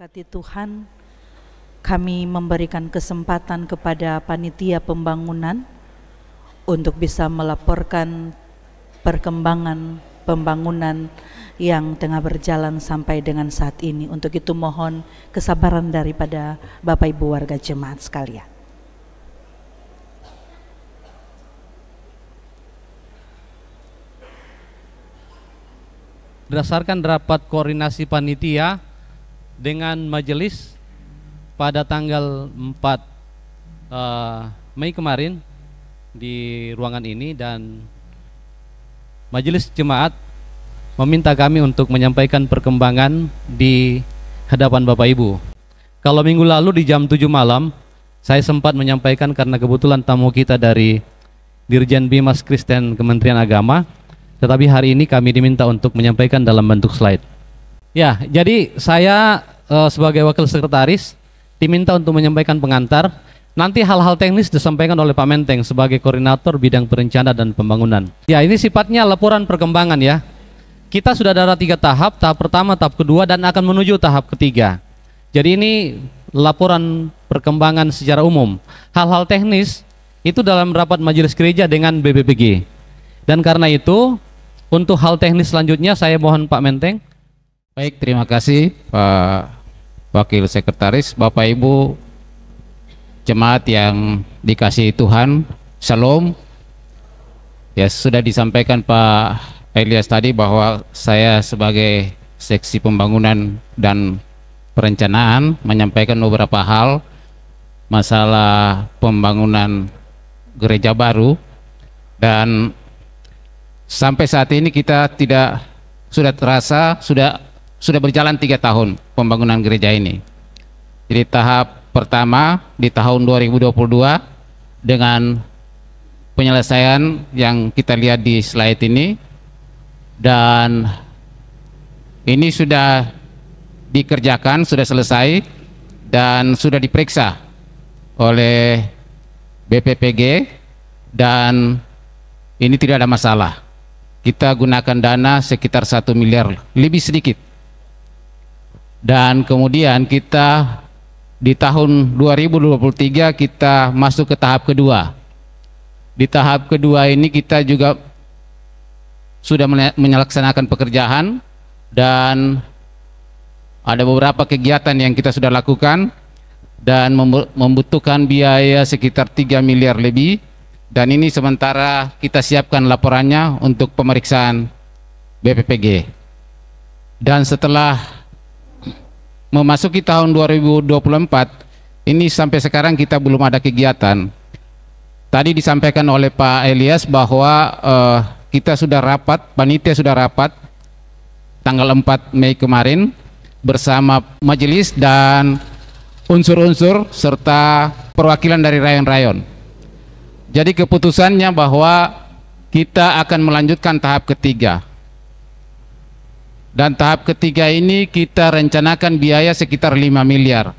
diberkati Tuhan, kami memberikan kesempatan kepada panitia pembangunan untuk bisa melaporkan perkembangan pembangunan yang tengah berjalan sampai dengan saat ini. Untuk itu mohon kesabaran daripada Bapak Ibu warga jemaat sekalian. Berdasarkan rapat koordinasi panitia dengan majelis pada tanggal 4 Mei kemarin di ruangan ini, dan majelis jemaat meminta kami untuk menyampaikan perkembangan di hadapan Bapak Ibu. Kalau minggu lalu di jam 7 malam saya sempat menyampaikan karena kebetulan tamu kita dari Dirjen Bimas Kristen Kementerian Agama, tetapi hari ini kami diminta untuk menyampaikan dalam bentuk slide. Ya, jadi saya sebagai wakil sekretaris diminta untuk menyampaikan pengantar. Nanti hal-hal teknis disampaikan oleh Pak Menteng sebagai koordinator bidang perencanaan dan pembangunan. Ya, ini sifatnya laporan perkembangan ya. Kita sudah ada 3 tahap, tahap pertama, tahap kedua, dan akan menuju tahap ketiga. Jadi ini laporan perkembangan secara umum. Hal-hal teknis itu dalam rapat majelis gereja dengan BPPG. Dan karena itu, untuk hal teknis selanjutnya saya mohon Pak Menteng. Baik, terima kasih Pak Wakil Sekretaris. Bapak Ibu jemaat yang dikasihi Tuhan, Shalom. Ya, sudah disampaikan Pak Elias tadi bahwa saya sebagai seksi pembangunan dan perencanaan menyampaikan beberapa hal masalah pembangunan gereja baru, dan sampai saat ini kita sudah terasa sudah berjalan 3 tahun pembangunan gereja ini. Jadi tahap pertama di tahun 2022 dengan penyelesaian yang kita lihat di slide ini, dan ini sudah dikerjakan, sudah selesai dan sudah diperiksa oleh BPPG, dan ini tidak ada masalah. Kita gunakan dana sekitar 1 miliar lebih sedikit, dan kemudian kita di tahun 2023 kita masuk ke tahap kedua. Di tahap kedua ini kita juga sudah melaksanakan pekerjaan, dan ada beberapa kegiatan yang kita sudah lakukan dan membutuhkan biaya sekitar 3 miliar lebih, dan ini sementara kita siapkan laporannya untuk pemeriksaan BPPG. Dan setelah memasuki tahun 2024 ini sampai sekarang kita belum ada kegiatan. Tadi disampaikan oleh Pak Elias bahwa kita sudah rapat, panitia sudah rapat tanggal 4 Mei kemarin bersama majelis dan unsur-unsur serta perwakilan dari rayon-rayon. Jadi keputusannya bahwa kita akan melanjutkan tahap ketiga. Dan tahap ketiga ini kita rencanakan biaya sekitar 5 miliar.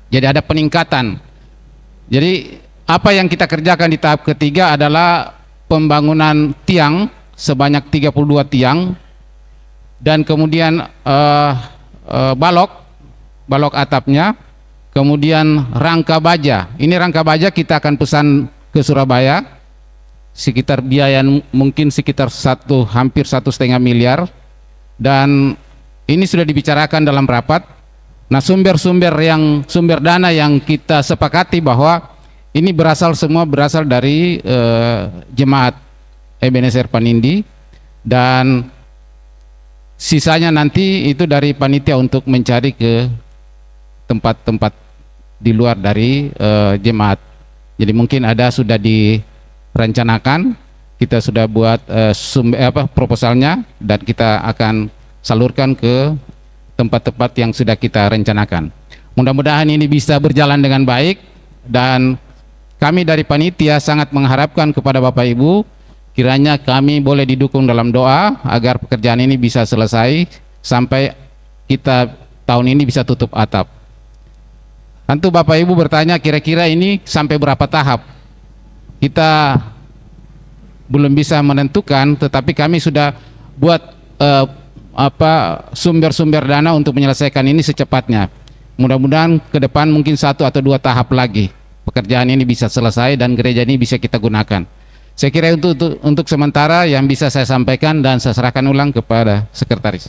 Jadi ada peningkatan. Jadi apa yang kita kerjakan di tahap ketiga adalah pembangunan tiang sebanyak 32 tiang, dan kemudian balok atapnya, kemudian rangka baja. Ini rangka baja kita akan pesan ke Surabaya, sekitar biaya mungkin sekitar hampir 1,5 miliar. Dan ini sudah dibicarakan dalam rapat. Nah, sumber dana yang kita sepakati bahwa ini semua berasal dari jemaat Ebenezer Panindi, dan sisanya nanti itu dari panitia untuk mencari ke tempat-tempat di luar dari jemaat. Jadi mungkin sudah direncanakan, kita sudah buat proposalnya, dan kita akan salurkan ke tempat-tempat yang sudah kita rencanakan. Mudah-mudahan ini bisa berjalan dengan baik, dan kami dari panitia sangat mengharapkan kepada Bapak Ibu kiranya kami boleh didukung dalam doa agar pekerjaan ini bisa selesai sampai kita tahun ini bisa tutup atap. Tentu Bapak Ibu bertanya kira-kira ini sampai berapa tahap. Kita belum bisa menentukan, tetapi kami sudah buat sumber-sumber dana untuk menyelesaikan ini secepatnya. Mudah-mudahan ke depan mungkin 1 atau 2 tahap lagi pekerjaan ini bisa selesai dan gereja ini bisa kita gunakan. Saya kira untuk sementara yang bisa saya sampaikan, dan saya serahkan ulang kepada sekretaris.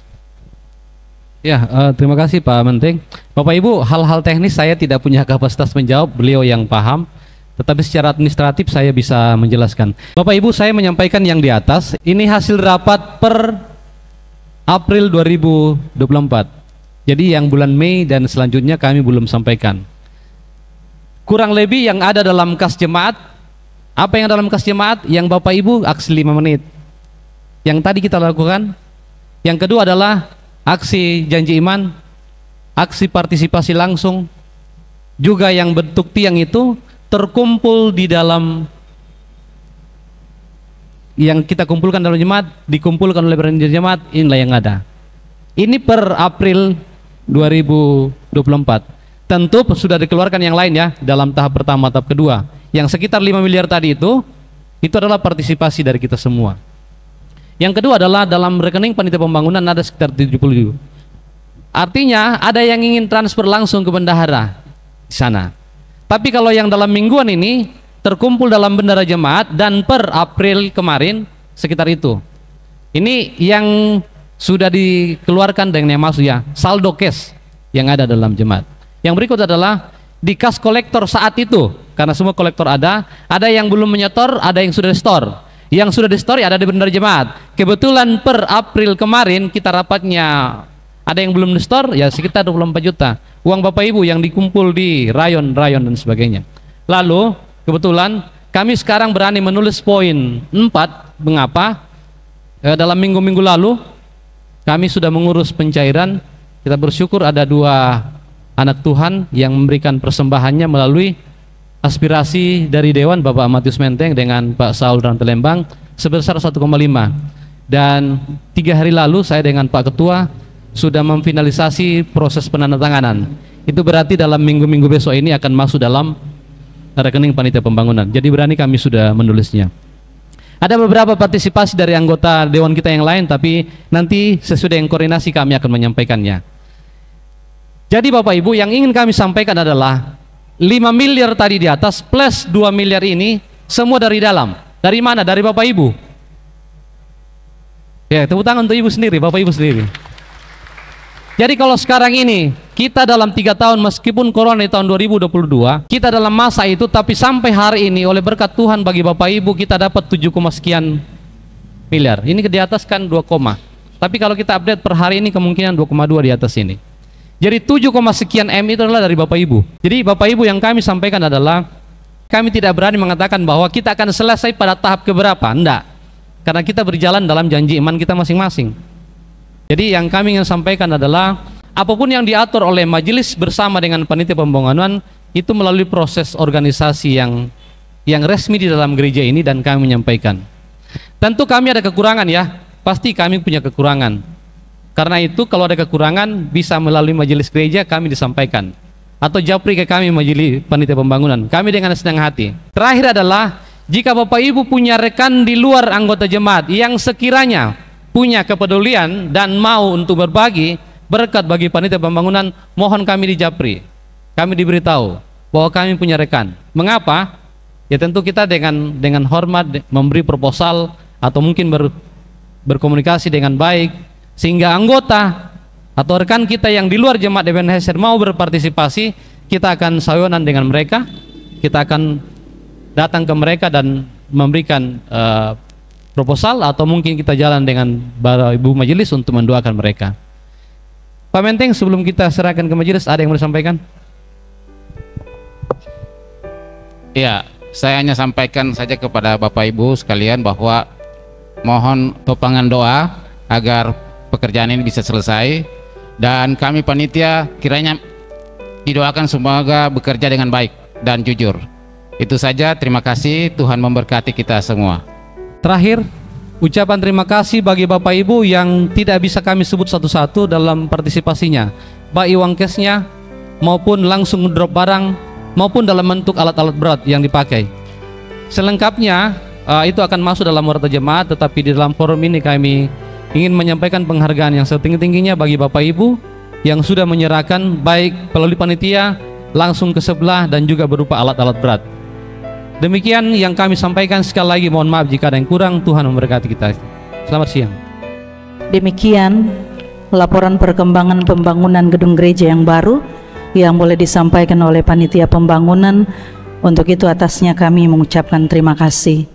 Ya, terima kasih Pak Menteng. Bapak Ibu, hal-hal teknis saya tidak punya kapasitas menjawab, beliau yang paham. Tetapi secara administratif saya bisa menjelaskan. Bapak Ibu, saya menyampaikan yang di atas. Ini hasil rapat per April 2024. Jadi yang bulan Mei dan selanjutnya kami belum sampaikan. Kurang lebih yang ada dalam kas jemaat. Apa yang dalam kas jemaat? Yang Bapak Ibu aksi 5 menit. Yang tadi kita lakukan. Yang kedua adalah aksi janji iman, aksi partisipasi langsung. Juga yang bentuk tiang itu terkumpul di dalam, yang kita kumpulkan dalam jemaat, dikumpulkan oleh panitia jemaat, inilah yang ada. Ini per April 2024. Tentu sudah dikeluarkan yang lain ya, dalam tahap pertama, tahap kedua. Yang sekitar 5 miliar tadi itu adalah partisipasi dari kita semua. Yang kedua adalah dalam rekening panitia pembangunan ada sekitar 70. Artinya ada yang ingin transfer langsung ke bendahara di sana. Tapi kalau yang dalam mingguan ini terkumpul dalam bendahara jemaat dan per April kemarin sekitar itu. Ini yang sudah dikeluarkan dengan yang maksud ya, saldo cash yang ada dalam jemaat. Yang berikut adalah di kas kolektor saat itu, karena semua kolektor ada yang belum menyetor, ada yang sudah di-store. Yang sudah di-store ada di bendahara jemaat. Kebetulan per April kemarin kita rapatnya ada yang belum di-store ya sekitar 24 juta. Uang Bapak Ibu yang dikumpul di rayon-rayon dan sebagainya. Lalu kebetulan kami sekarang berani menulis poin 4. Mengapa? Dalam minggu-minggu lalu kami sudah mengurus pencairan. Kita bersyukur ada 2 anak Tuhan yang memberikan persembahannya melalui aspirasi dari Dewan, Bapak Matius Menteng dengan Pak Saul dan Telembang sebesar 1,5. Dan 3 hari lalu saya dengan Pak Ketua sudah memfinalisasi proses penandatanganan. Itu berarti dalam minggu-minggu besok ini akan masuk dalam rekening panitia pembangunan. Jadi berani kami sudah menulisnya. Ada beberapa partisipasi dari anggota dewan kita yang lain, tapi nanti sesudah yang koordinasi kami akan menyampaikannya. Jadi Bapak Ibu, yang ingin kami sampaikan adalah 5 miliar tadi di atas plus 2 miliar ini semua dari dalam. Dari mana? Dari Bapak Ibu. Ya, tepuk tangan untuk Ibu sendiri, Bapak Ibu sendiri. Jadi kalau sekarang ini kita dalam 3 tahun meskipun corona di tahun 2022 kita dalam masa itu, tapi sampai hari ini oleh berkat Tuhan bagi Bapak Ibu kita dapat 7, sekian miliar. Ini di atas kan 2, tapi kalau kita update per hari ini kemungkinan 2,2 di atas ini. Jadi 7, sekian M itu adalah dari Bapak Ibu. Jadi Bapak Ibu yang kami sampaikan adalah kami tidak berani mengatakan bahwa kita akan selesai pada tahap keberapa, enggak. Karena kita berjalan dalam janji iman kita masing-masing. Jadi yang kami ingin sampaikan adalah apapun yang diatur oleh majelis bersama dengan panitia pembangunan itu melalui proses organisasi yang resmi di dalam gereja ini, dan kami menyampaikan. Tentu kami ada kekurangan ya, pasti kami punya kekurangan. Karena itu kalau ada kekurangan bisa melalui majelis gereja kami disampaikan, atau japri ke kami majelis panitia pembangunan. Kami dengan senang hati. Terakhir adalah jika Bapak Ibu punya rekan di luar anggota jemaat yang sekiranya punya kepedulian dan mau untuk berbagi berkat bagi panitia pembangunan, mohon kami di japri, kami diberitahu bahwa kami punya rekan. Mengapa? Ya tentu kita dengan hormat memberi proposal atau mungkin berkomunikasi dengan baik, sehingga anggota atau rekan kita yang di luar jemaat Ebenezer mau berpartisipasi, kita akan sayonan dengan mereka, kita akan datang ke mereka dan memberikan proposal, atau mungkin kita jalan dengan Ibu Majelis untuk mendoakan mereka. Pak Menteng, sebelum kita serahkan ke majelis, ada yang mau disampaikan? Ya, saya hanya sampaikan saja kepada Bapak Ibu sekalian bahwa mohon topangan doa agar pekerjaan ini bisa selesai, dan kami panitia kiranya didoakan semoga bekerja dengan baik dan jujur. Itu saja, terima kasih, Tuhan memberkati kita semua. Terakhir, ucapan terima kasih bagi Bapak Ibu yang tidak bisa kami sebut satu-satu dalam partisipasinya, baik uang cashnya maupun langsung drop barang maupun dalam bentuk alat-alat berat yang dipakai. Selengkapnya itu akan masuk dalam warta jemaat, tetapi di dalam forum ini kami ingin menyampaikan penghargaan yang setinggi-tingginya bagi Bapak Ibu yang sudah menyerahkan baik melalui panitia langsung ke sebelah dan juga berupa alat-alat berat. Demikian yang kami sampaikan, sekali lagi mohon maaf jika ada yang kurang. Tuhan memberkati kita. Selamat siang. Demikian laporan perkembangan pembangunan gedung gereja yang baru yang boleh disampaikan oleh panitia pembangunan. Untuk itu atasnya kami mengucapkan terima kasih.